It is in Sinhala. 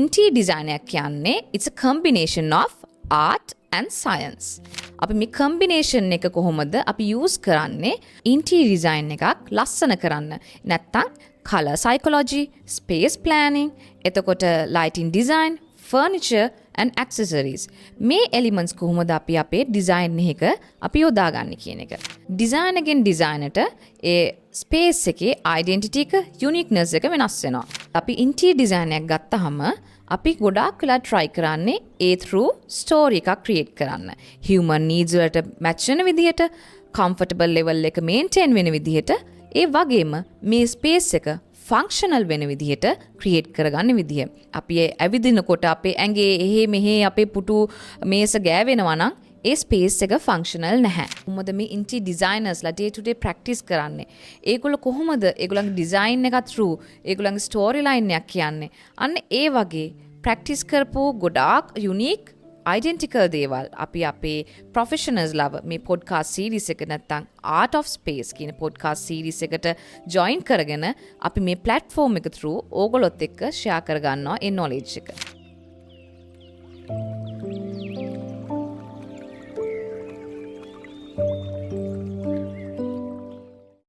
interior design එක කියන්නේ it's a combination of art and science. අපි මේ combination එක කොහොමද අපි use කරන්නේ interior design එකක් ලස්සන කරන්න. නැත්තම් color psychology, space planning, එතකොට lighting design, furniture and accessories. මේ elements කොහොමද අපි අපේ design එක අපි යොදාගන්නේ කියන එක. design එකෙන් design ට ඒ space එකේ identity එක uniqueness එක වෙනස් වෙනවා. අපි interior design එකක් ගත්තාම අපි ගොඩාක් වෙලා try කරන්නේ ඒ through story එකක් create කරන්න. human needs වලට match වෙන විදිහට, comfortable level එක maintain වෙන විදිහට, ඒ වගේම මේ space එක ෆන්ක්ෂනල් වෙන විදිහට ක්‍රියේට් කරගන්න විදිහ. අපි ඇවිදිනකොට අපේ ඇඟේ එහෙ මෙහෙ අපේ පුටු මේස ගෑවෙනවා නම් ඒ ස්පේස් එක ෆන්ක්ෂනල් නැහැ. කොහොමද මේ ඉන්ටීරියර් ඩිසයිනර්ස්ලා ඩේ ටු ඩේ ප්‍රැක්ටිස් කරන්නේ? ඒගොල්ලෝ කොහොමද ඒගොල්ලන්ගේ ඩිසයින් එක through ඒගොල්ලන්ගේ ස්ටෝරි ලයින් එකක් කියන්නේ? අන්න ඒ වගේ ප්‍රැක්ටිස් කරපු ගොඩාක් යුනික් identical දේවල් අපි අපේ professionals ලව මේ podcast series එක නැත්තම් art of space කියන podcast series එකට join කරගෙන අපි මේ platform එක through ඕගොල්ලොත් එක්ක share කරගන්නවා ඒ knowledge එක.